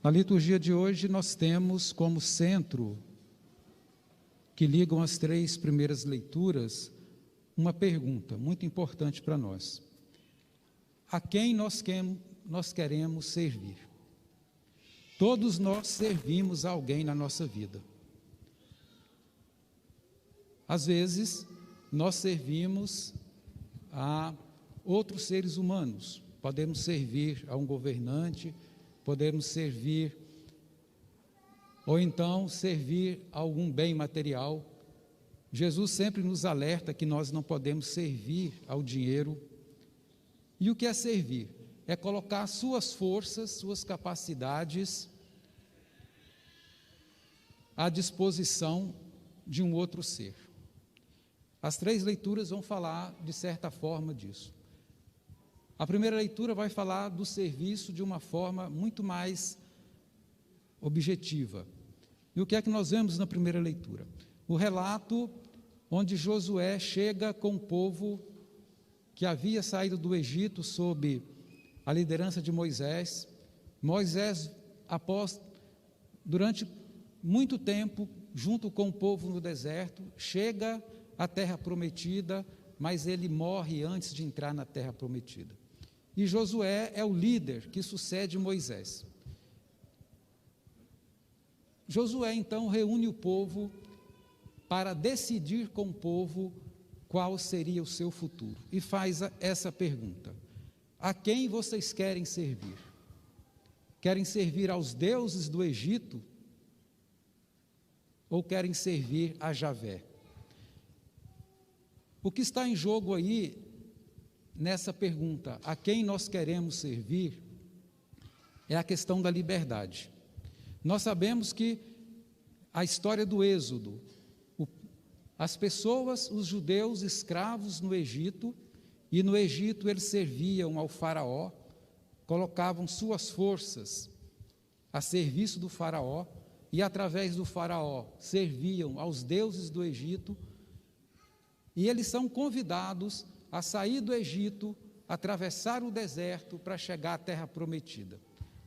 Na liturgia de hoje, nós temos como centro, que ligam as 3 primeiras leituras, uma pergunta muito importante para nós: a quem nós queremos servir? Todos nós servimos a alguém na nossa vida. Às vezes, nós servimos a outros seres humanos, podemos servir a um governante, podemos servir, ou então servir a algum bem material. Jesus sempre nos alerta que nós não podemos servir ao dinheiro. E o que é servir? É colocar suas forças, suas capacidades à disposição de um outro ser. As 3 leituras vão falar, de certa forma, disso. A primeira leitura vai falar do serviço de uma forma muito mais objetiva. E o que é que nós vemos na primeira leitura? O relato onde Josué chega com o povo que havia saído do Egito sob a liderança de Moisés. Moisés, durante muito tempo, junto com o povo no deserto, chega à terra prometida, mas ele morre antes de entrar na terra prometida. E Josué é o líder que sucede Moisés. Josué, então, reúne o povo para decidir com o povo qual seria o seu futuro. E faz essa pergunta: a quem vocês querem servir? Querem servir aos deuses do Egito? Ou querem servir a Javé? O que está em jogo aí, nessa pergunta, a quem nós queremos servir, é a questão da liberdade. Nós sabemos que a história do Êxodo, as pessoas, os judeus escravos no Egito, e no Egito eles serviam ao faraó, colocavam suas forças a serviço do faraó, e através do faraó serviam aos deuses do Egito, e eles são convidados a sair do Egito, atravessar o deserto para chegar à terra prometida,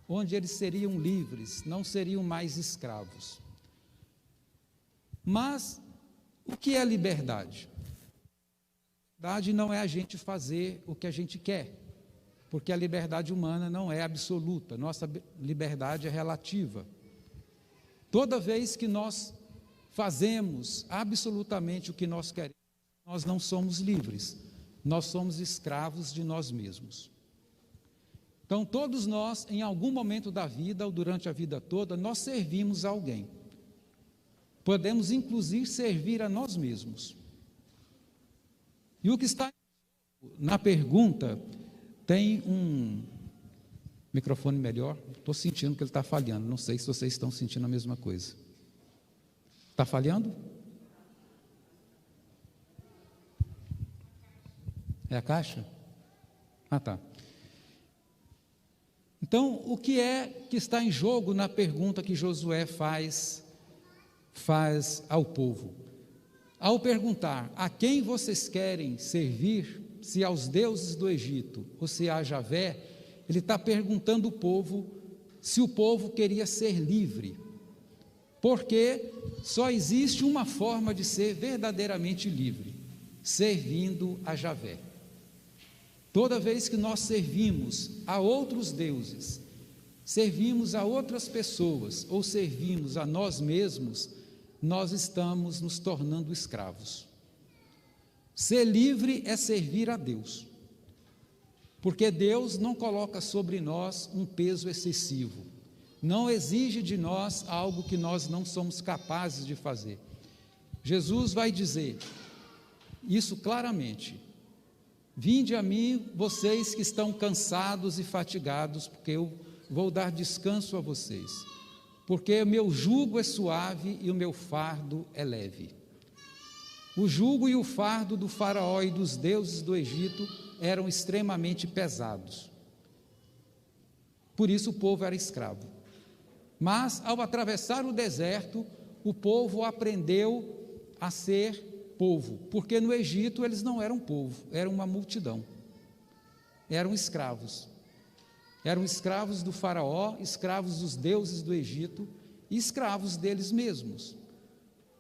onde eles seriam livres, não seriam mais escravos. Mas o que é liberdade? Liberdade não é a gente fazer o que a gente quer, porque a liberdade humana não é absoluta, nossa liberdade é relativa. Toda vez que nós fazemos absolutamente o que nós queremos, nós não somos livres, nós somos escravos de nós mesmos. Então, todos nós, em algum momento da vida, ou durante a vida toda, nós servimos a alguém. Podemos, inclusive, servir a nós mesmos. E o que está na pergunta, tem um microfone melhor? Estou sentindo que ele está falhando, não sei se vocês estão sentindo a mesma coisa. Está falhando? É a caixa? Ah, tá. Então, o que é que está em jogo na pergunta que Josué faz ao povo? Ao perguntar, a quem vocês querem servir, se aos deuses do Egito ou se a Javé, ele está perguntando ao povo se o povo queria ser livre, porque só existe uma forma de ser verdadeiramente livre, servindo a Javé. Toda vez que nós servimos a outros deuses, servimos a outras pessoas ou servimos a nós mesmos, nós estamos nos tornando escravos. Ser livre é servir a Deus, porque Deus não coloca sobre nós um peso excessivo, não exige de nós algo que nós não somos capazes de fazer. Jesus vai dizer isso claramente: vinde a mim, vocês que estão cansados e fatigados, porque eu vou dar descanso a vocês, porque o meu jugo é suave e o meu fardo é leve. O jugo e o fardo do faraó e dos deuses do Egito eram extremamente pesados, por isso o povo era escravo. Mas ao atravessar o deserto, o povo aprendeu a ser povo, porque no Egito eles não eram povo, eram uma multidão, eram escravos, Eram escravos do faraó, escravos dos deuses do Egito e escravos deles mesmos,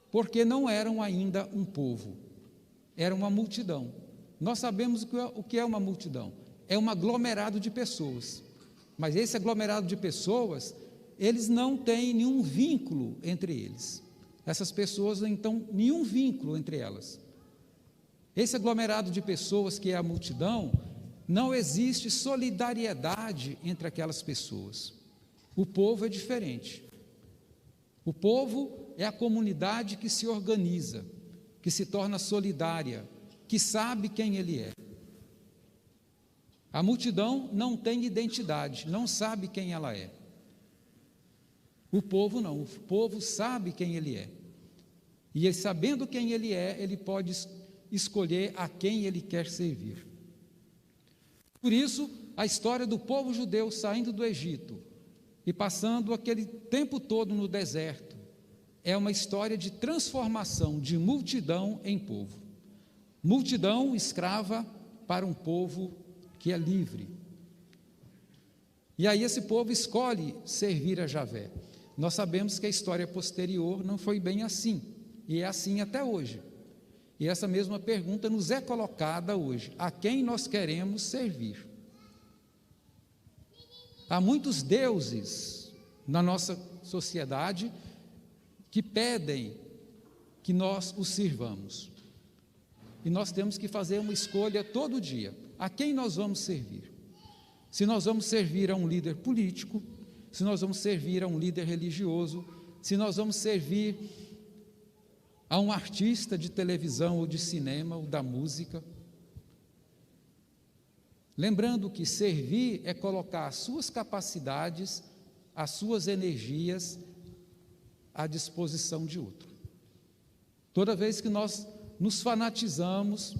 porque não eram ainda um povo, era uma multidão. Nós sabemos o que é uma multidão, é um aglomerado de pessoas, mas esse aglomerado de pessoas, eles não têm nenhum vínculo entre eles, essas pessoas não têm nenhum vínculo entre elas. Esse aglomerado de pessoas que é a multidão, não existe solidariedade entre aquelas pessoas. O povo é diferente. O povo é a comunidade que se organiza, que se torna solidária, que sabe quem ele é. A multidão não tem identidade, não sabe quem ela é. O povo não, o povo sabe quem ele é. E sabendo quem ele é, ele pode escolher a quem ele quer servir. Por isso, a história do povo judeu saindo do Egito e passando aquele tempo todo no deserto é uma história de transformação de multidão em povo. Multidão escrava para um povo que é livre. E aí esse povo escolhe servir a Javé. Nós sabemos que a história posterior não foi bem assim, e é assim até hoje. E essa mesma pergunta nos é colocada hoje: a quem nós queremos servir? Há muitos deuses na nossa sociedade que pedem que nós os sirvamos. E nós temos que fazer uma escolha todo dia: a quem nós vamos servir? Se nós vamos servir a um líder político, se nós vamos servir a um líder religioso, se nós vamos servir a um artista de televisão ou de cinema ou da música. Lembrando que servir é colocar as suas capacidades, as suas energias à disposição de outro. Toda vez que nós nos fanatizamos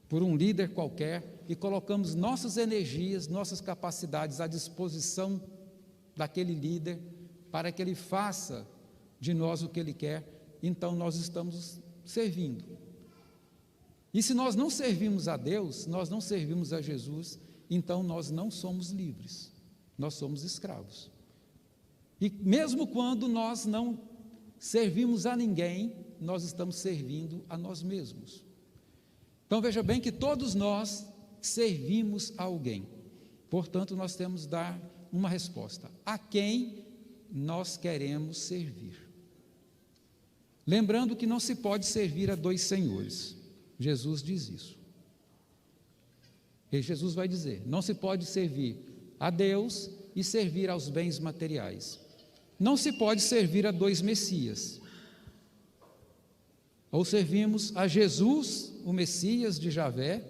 por um líder qualquer e colocamos nossas energias, nossas capacidades à disposição daquele líder para que ele faça de nós o que ele quer, então nós estamos servindo. E se nós não servimos a Deus, nós não servimos a Jesus, então nós não somos livres, nós somos escravos. E mesmo quando nós não servimos a ninguém, nós estamos servindo a nós mesmos. Então veja bem que todos nós servimos a alguém, portanto nós temos que dar uma resposta: a quem nós queremos servir? Lembrando que não se pode servir a dois senhores, Jesus diz isso. E Jesus vai dizer: não se pode servir a Deus e servir aos bens materiais. Não se pode servir a dois Messias. Ou servimos a Jesus, o Messias de Javé,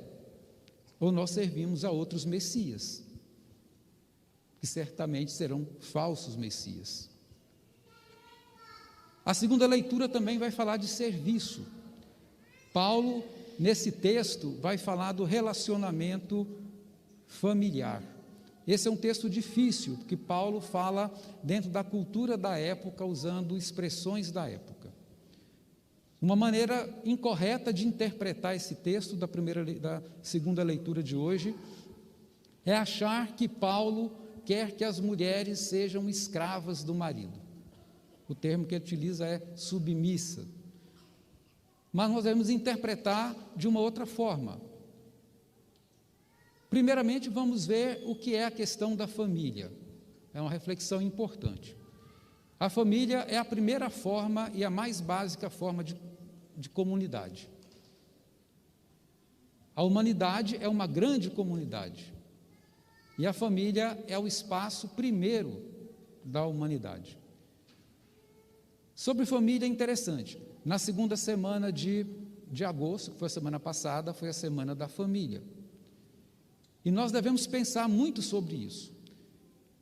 ou nós servimos a outros Messias, que certamente serão falsos Messias. A segunda leitura também vai falar de serviço. Paulo, nesse texto, vai falar do relacionamento familiar. Esse é um texto difícil, porque Paulo fala dentro da cultura da época, usando expressões da época. Uma maneira incorreta de interpretar esse texto da segunda leitura de hoje é achar que Paulo quer que as mulheres sejam escravas do marido. O termo que ele utiliza é submissa. Mas nós devemos interpretar de uma outra forma. Primeiramente, vamos ver o que é a questão da família. É uma reflexão importante. A família é a primeira forma e a mais básica forma de comunidade. A humanidade é uma grande comunidade. E a família é o espaço primeiro da humanidade. Sobre família é interessante. Na segunda semana de agosto, que foi a semana passada, foi a semana da família. E nós devemos pensar muito sobre isso.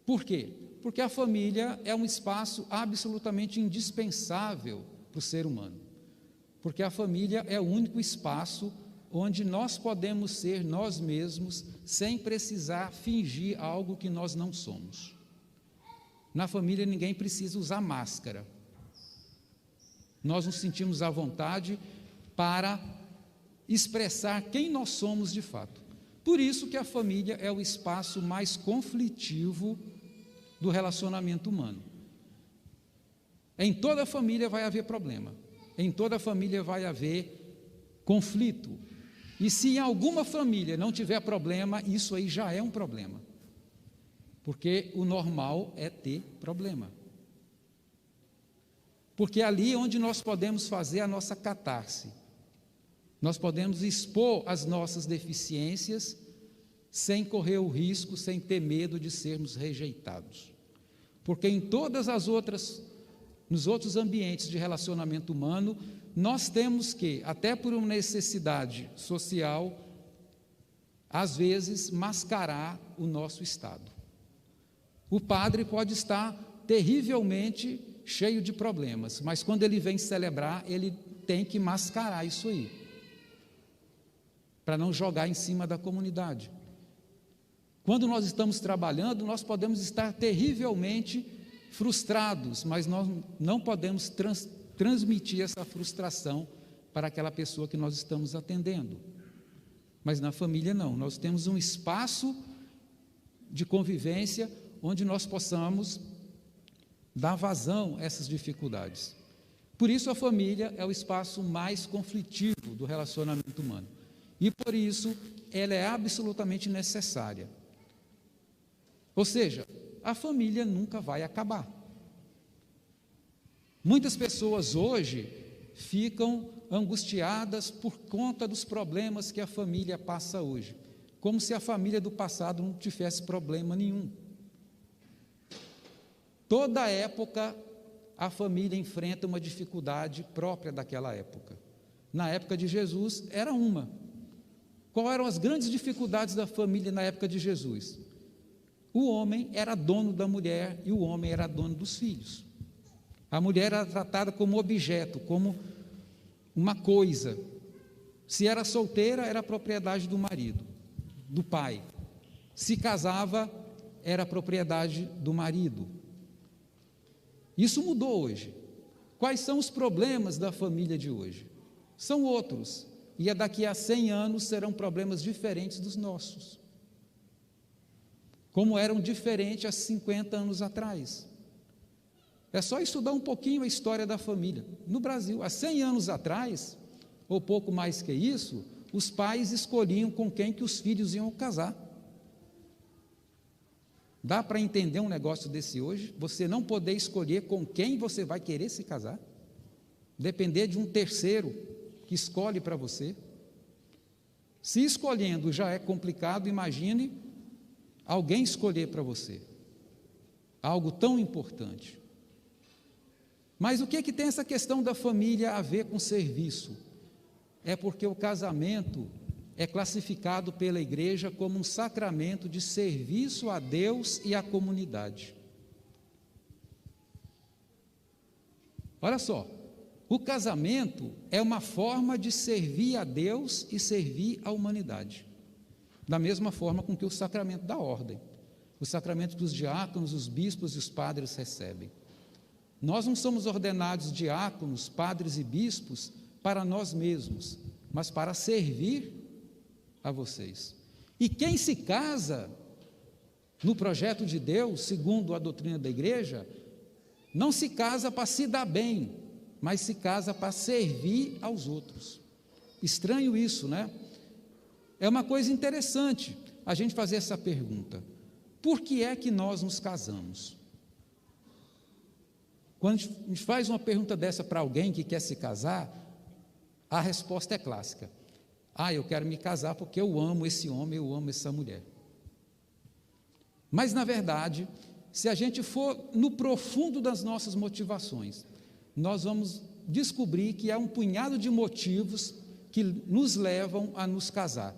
Por quê? Porque a família é um espaço absolutamente indispensável para o ser humano. Porque a família é o único espaço onde nós podemos ser nós mesmos sem precisar fingir algo que nós não somos. Na família ninguém precisa usar máscara. Nós nos sentimos à vontade para expressar quem nós somos de fato. Por isso que a família é o espaço mais conflitivo do relacionamento humano. Em toda família vai haver problema, em toda família vai haver conflito. E se em alguma família não tiver problema, isso aí já é um problema. Porque o normal é ter problema. Porque é ali onde nós podemos fazer a nossa catarse. Nós podemos expor as nossas deficiências sem correr o risco, sem ter medo de sermos rejeitados. Porque em todas as outras, nos outros ambientes de relacionamento humano, nós temos que, até por uma necessidade social, às vezes mascarar o nosso estado. O padre pode estar terrivelmente cheio de problemas, mas quando ele vem celebrar, ele tem que mascarar isso aí, para não jogar em cima da comunidade. Quando nós estamos trabalhando, nós podemos estar terrivelmente frustrados, mas nós não podemos transmitir essa frustração para aquela pessoa que nós estamos atendendo. Mas na família não, nós temos um espaço de convivência onde nós possamos dar vazão a essas dificuldades. Por isso a família é o espaço mais conflitivo do relacionamento humano. E por isso ela é absolutamente necessária. Ou seja, a família nunca vai acabar. Muitas pessoas hoje ficam angustiadas por conta dos problemas que a família passa hoje, como se a família do passado não tivesse problema nenhum. Toda época a família enfrenta uma dificuldade própria daquela época. Na época de Jesus era uma. Quais eram as grandes dificuldades da família na época de Jesus? O homem era dono da mulher e o homem era dono dos filhos. A mulher era tratada como objeto, como uma coisa. Se era solteira, era propriedade do marido, do pai. Se casava, era propriedade do marido. Isso mudou hoje. Quais são os problemas da família de hoje? São outros, e daqui a 100 anos serão problemas diferentes dos nossos, como eram diferentes há 50 anos atrás. É só estudar um pouquinho a história da família. No Brasil, há 100 anos atrás, ou pouco mais que isso, os pais escolhiam com quem que os filhos iam casar. Dá para entender um negócio desse hoje? Você não poder escolher com quem você vai querer se casar? Depender de um terceiro que escolhe para você? Se escolhendo já é complicado, imagine alguém escolher para você. Algo tão importante. Mas o que é que tem essa questão da família a ver com serviço? É porque o casamento é classificado pela igreja como um sacramento de serviço a Deus e à comunidade. Olha só, o casamento é uma forma de servir a Deus e servir à humanidade, da mesma forma com que o sacramento da ordem, o sacramento que os diáconos, os bispos e os padres recebem. Nós não somos ordenados diáconos, padres e bispos para nós mesmos, mas para servir a vocês. E quem se casa no projeto de Deus, segundo a doutrina da igreja, não se casa para se dar bem, mas se casa para servir aos outros. Estranho isso, né? É uma coisa interessante a gente fazer essa pergunta: por que é que nós nos casamos? Quando a gente faz uma pergunta dessa para alguém que quer se casar, a resposta é clássica: eu quero me casar porque eu amo esse homem, eu amo essa mulher. Mas, na verdade, se a gente for no profundo das nossas motivações, nós vamos descobrir que há um punhado de motivos que nos levam a nos casar.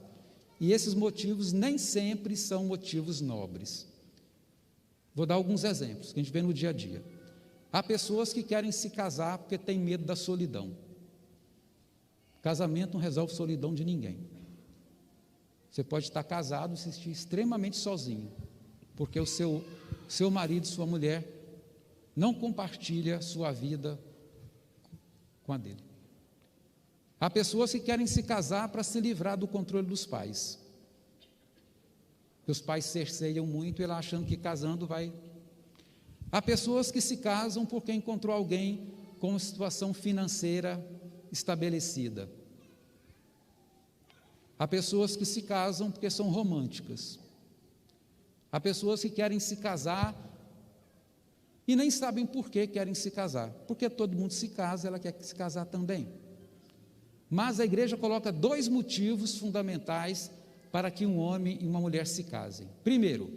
E esses motivos nem sempre são motivos nobres. Vou dar alguns exemplos que a gente vê no dia a dia. Há pessoas que querem se casar porque têm medo da solidão. Casamento não resolve solidão de ninguém. Você pode estar casado e se sentir extremamente sozinho, porque o seu marido, sua mulher, não compartilha sua vida com a dele. Há pessoas que querem se casar para se livrar do controle dos pais. que os pais cerceiam muito, ele achando que casando vai. Há pessoas que se casam porque encontrou alguém com uma situação financeira estabelecida. Há pessoas que se casam porque são românticas. Há pessoas que querem se casar e nem sabem por que querem se casar. Porque todo mundo se casa, ela quer se casar também. Mas a igreja coloca 2 motivos fundamentais para que um homem e uma mulher se casem. Primeiro,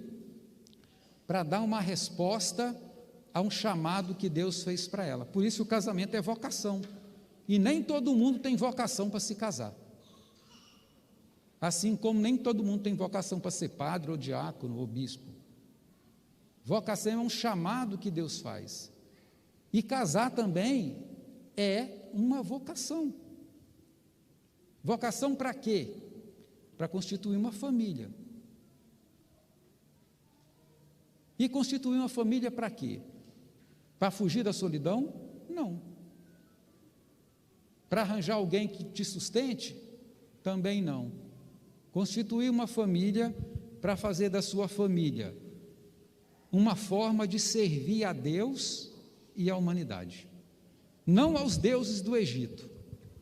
para dar uma resposta a um chamado que Deus fez para ela. Por isso o casamento é vocação. E nem todo mundo tem vocação para se casar. Assim como nem todo mundo tem vocação para ser padre, ou diácono, ou bispo. Vocação é um chamado que Deus faz. E casar também é uma vocação. Vocação para quê? Para constituir uma família. E constituir uma família para quê? Para fugir da solidão? Não. Para arranjar alguém que te sustente? Também não. Constituir uma família para fazer da sua família uma forma de servir a Deus e à humanidade. Não aos deuses do Egito,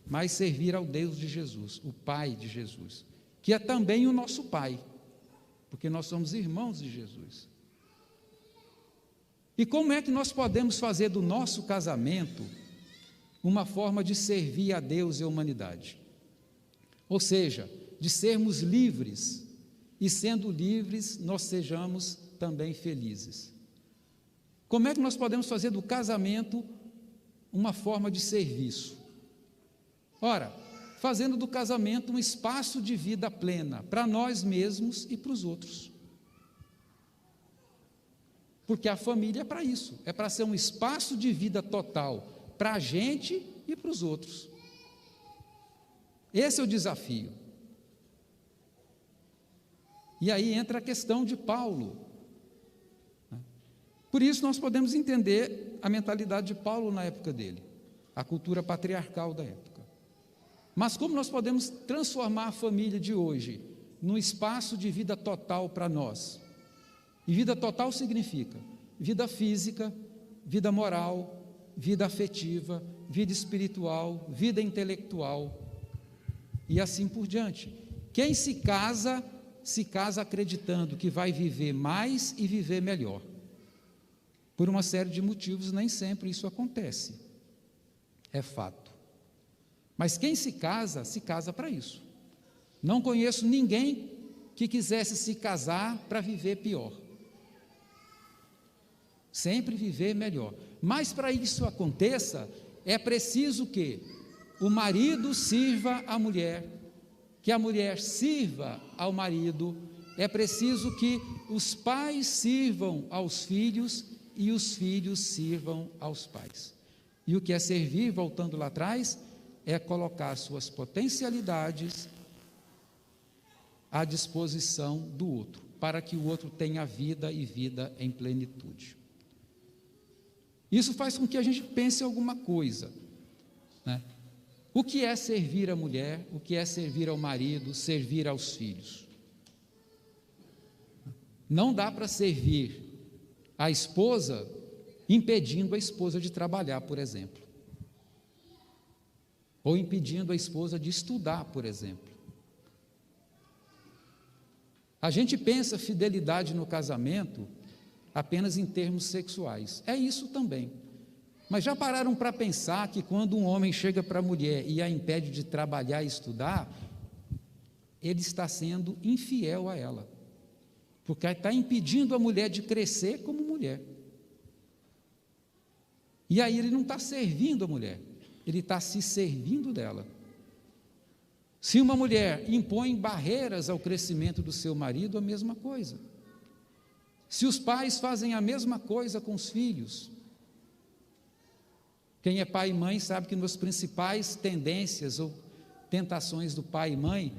mas servir ao Deus de Jesus, o Pai de Jesus, que é também o nosso Pai, porque nós somos irmãos de Jesus. E como é que nós podemos fazer do nosso casamento uma forma de servir a Deus e à humanidade? Ou seja, de sermos livres, e sendo livres, nós sejamos também felizes. Como é que nós podemos fazer do casamento uma forma de serviço? Ora, fazendo do casamento um espaço de vida plena, para nós mesmos e para os outros. Porque a família é para isso, é para ser um espaço de vida total, para a gente e para os outros. Esse é o desafio. E aí entra a questão de Paulo. Por isso nós podemos entender a mentalidade de Paulo na época dele, a cultura patriarcal da época. Mas como nós podemos transformar a família de hoje num espaço de vida total para nós? E vida total significa vida física, vida moral, vida afetiva, vida espiritual, vida intelectual e assim por diante. Quem se casa acreditando que vai viver mais e viver melhor. Por uma série de motivos, nem sempre isso acontece. É fato. Mas quem se casa para isso. Não conheço ninguém que quisesse se casar para viver pior. Sempre viver melhor. Mas para isso aconteça, é preciso que o marido sirva a mulher, que a mulher sirva ao marido, é preciso que os pais sirvam aos filhos e os filhos sirvam aos pais. E o que é servir, voltando lá atrás, é colocar suas potencialidades à disposição do outro, para que o outro tenha vida e vida em plenitude. Isso faz com que a gente pense em alguma coisa, né? O que é servir a mulher, o que é servir ao marido, servir aos filhos? Não dá para servir a esposa impedindo a esposa de trabalhar, por exemplo. Ou impedindo a esposa de estudar, por exemplo. A gente pensa fidelidade no casamento apenas em termos sexuais. É isso também. Mas já pararam para pensar que quando um homem chega para a mulher e a impede de trabalhar e estudar, ele está sendo infiel a ela, porque está impedindo a mulher de crescer como mulher. E aí ele não está servindo a mulher, ele está se servindo dela. Se uma mulher impõe barreiras ao crescimento do seu marido, a mesma coisa. Se os pais fazem a mesma coisa com os filhos, quem é pai e mãe sabe que uma das principais tendências ou tentações do pai e mãe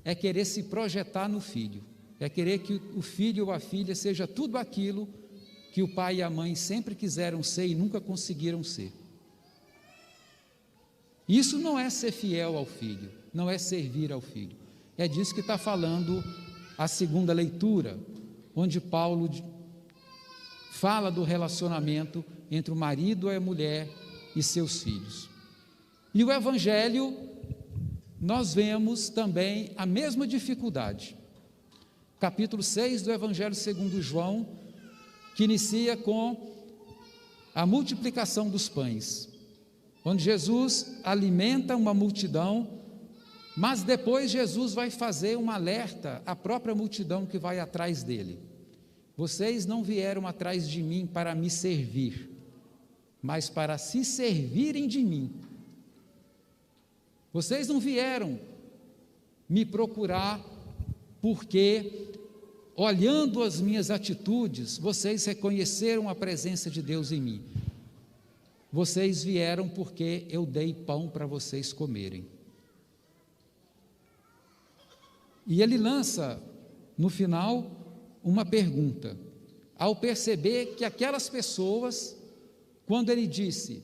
é querer se projetar no filho, é querer que o filho ou a filha seja tudo aquilo que o pai e a mãe sempre quiseram ser e nunca conseguiram ser. Isso não é ser fiel ao filho, não é servir ao filho. É disso que está falando a segunda leitura, onde Paulo fala do relacionamento entre o marido e a mulher e seus filhos. E o Evangelho, nós vemos também a mesma dificuldade. Capítulo 6 do Evangelho segundo João, que inicia com a multiplicação dos pães, onde Jesus alimenta uma multidão, mas depois Jesus vai fazer um alerta à própria multidão que vai atrás dele. Vocês não vieram atrás de mim para me servir, mas para se servirem de mim. Vocês não vieram me procurar porque, olhando as minhas atitudes, vocês reconheceram a presença de Deus em mim. Vocês vieram porque eu dei pão para vocês comerem. E ele lança, no final, uma pergunta. Ao perceber que aquelas pessoas, quando ele disse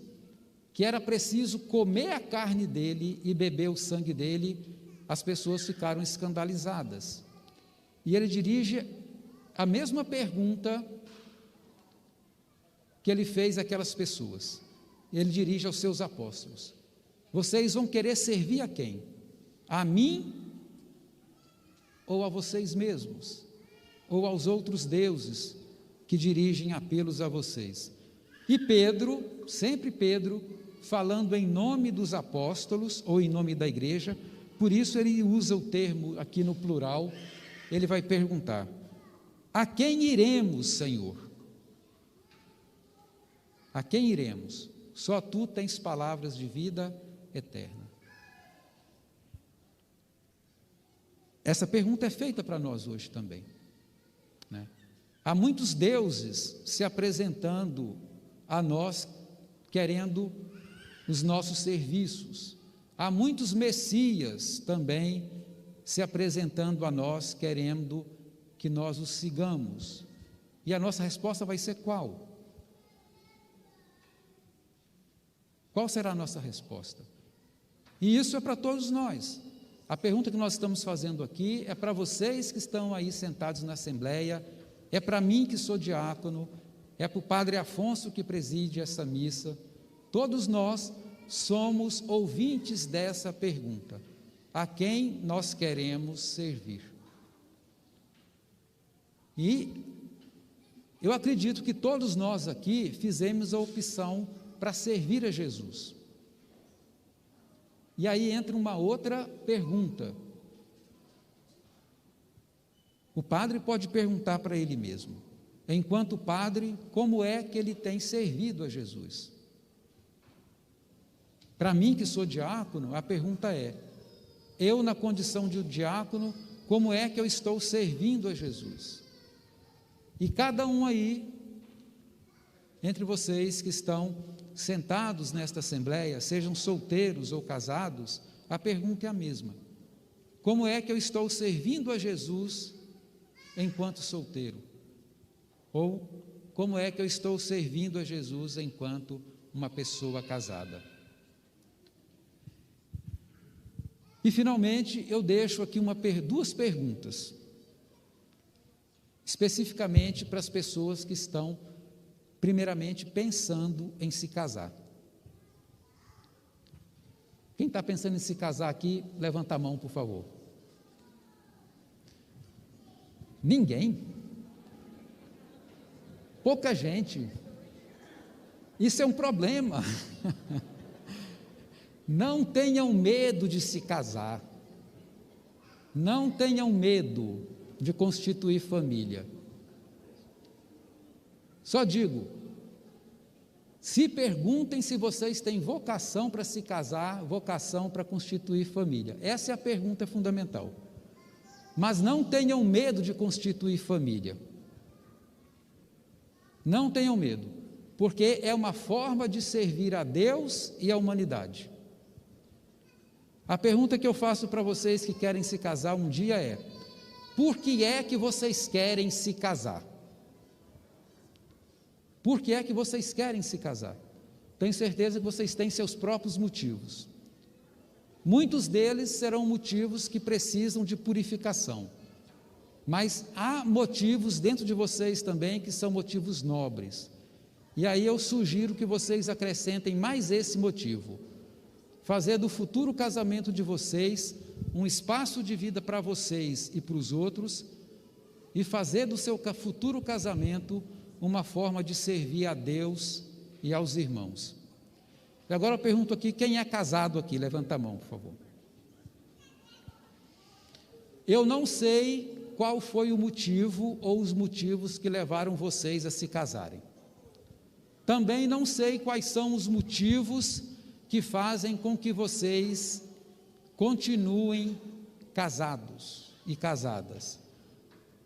que era preciso comer a carne dele e beber o sangue dele, as pessoas ficaram escandalizadas. E ele dirige a mesma pergunta que ele fez àquelas pessoas. Ele dirige aos seus apóstolos: vocês vão querer servir a quem? A mim ou a vocês mesmos? Ou aos outros deuses que dirigem apelos a vocês? E Pedro, sempre Pedro, falando em nome dos apóstolos ou em nome da igreja, por isso ele usa o termo aqui no plural. Ele vai perguntar: a quem iremos, Senhor? A quem iremos? Só tu tens palavras de vida eterna. Essa pergunta é feita para nós hoje também, né? Há muitos deuses se apresentando a nós, querendo os nossos serviços. Há muitos messias também se apresentando a nós, querendo que nós os sigamos. E a nossa resposta vai ser qual? Qual será a nossa resposta? E isso é para todos nós. A pergunta que nós estamos fazendo aqui é para vocês que estão aí sentados na Assembleia, é para mim que sou diácono, é para o Padre Afonso que preside essa missa. Todos nós somos ouvintes dessa pergunta: a quem nós queremos servir? E eu acredito que todos nós aqui fizemos a opção para servir a Jesus. E aí entra uma outra pergunta. O padre pode perguntar para ele mesmo, enquanto padre, como é que ele tem servido a Jesus? Para mim, que sou diácono, a pergunta é: eu, na condição de diácono, como é que eu estou servindo a Jesus? E cada um aí, entre vocês que estão sentados nesta Assembleia, sejam solteiros ou casados, a pergunta é a mesma: como é que eu estou servindo a Jesus enquanto solteiro? Ou como é que eu estou servindo a Jesus enquanto uma pessoa casada? E finalmente eu deixo aqui duas perguntas, especificamente para as pessoas que estão primeiramente pensando em se casar. Quem está pensando em se casar aqui, levanta a mão, por favor. Ninguém? Pouca gente. Isso é um problema. Não tenham medo de se casar. Não tenham medo de constituir família. Só digo, se perguntem se vocês têm vocação para se casar, vocação para constituir família. Essa é a pergunta fundamental. Mas não tenham medo de constituir família. Não tenham medo, porque é uma forma de servir a Deus e à humanidade. A pergunta que eu faço para vocês que querem se casar um dia é: por que é que vocês querem se casar? Por que é que vocês querem se casar? Tenho certeza que vocês têm seus próprios motivos. Muitos deles serão motivos que precisam de purificação. mas há motivos dentro de vocês também que são motivos nobres. E aí eu sugiro que vocês acrescentem mais esse motivo: fazer do futuro casamento de vocês um espaço de vida para vocês e para os outros, e fazer do seu futuro casamento uma forma de servir a Deus e aos irmãos. E agora eu pergunto aqui, quem é casado aqui? Levanta a mão, por favor. Eu não sei qual foi o motivo ou os motivos que levaram vocês a se casarem. Também não sei quais são os motivos que fazem com que vocês continuem casados e casadas.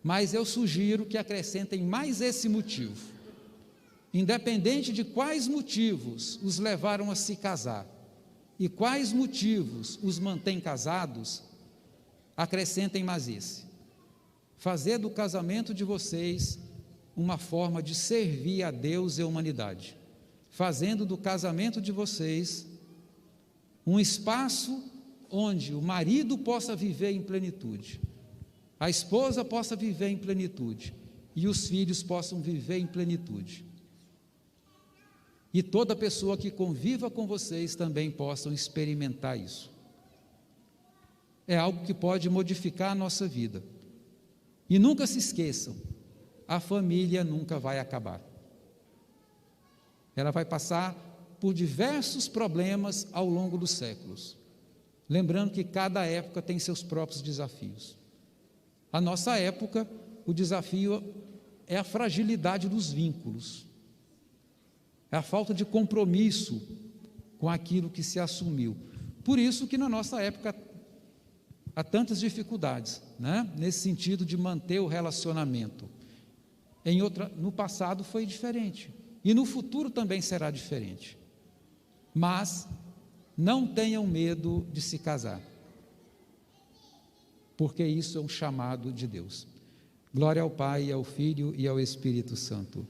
Mas eu sugiro que acrescentem mais esse motivo. Independente de quais motivos os levaram a se casar e quais motivos os mantêm casados, acrescentem mais esse: fazer do casamento de vocês uma forma de servir a Deus e a humanidade, fazendo do casamento de vocês um espaço onde o marido possa viver em plenitude, a esposa possa viver em plenitude e os filhos possam viver em plenitude. E toda pessoa que conviva com vocês também possam experimentar isso. É algo que pode modificar a nossa vida. E nunca se esqueçam, a família nunca vai acabar. Ela vai passar por diversos problemas ao longo dos séculos. Lembrando que cada época tem seus próprios desafios. A nossa época, o desafio é a fragilidade dos vínculos. É a falta de compromisso com aquilo que se assumiu. Por isso que na nossa época há tantas dificuldades, né? Nesse sentido de manter o relacionamento. No passado foi diferente, e no futuro também será diferente. Mas não tenham medo de se casar, porque isso é um chamado de Deus. Glória ao Pai, ao Filho e ao Espírito Santo.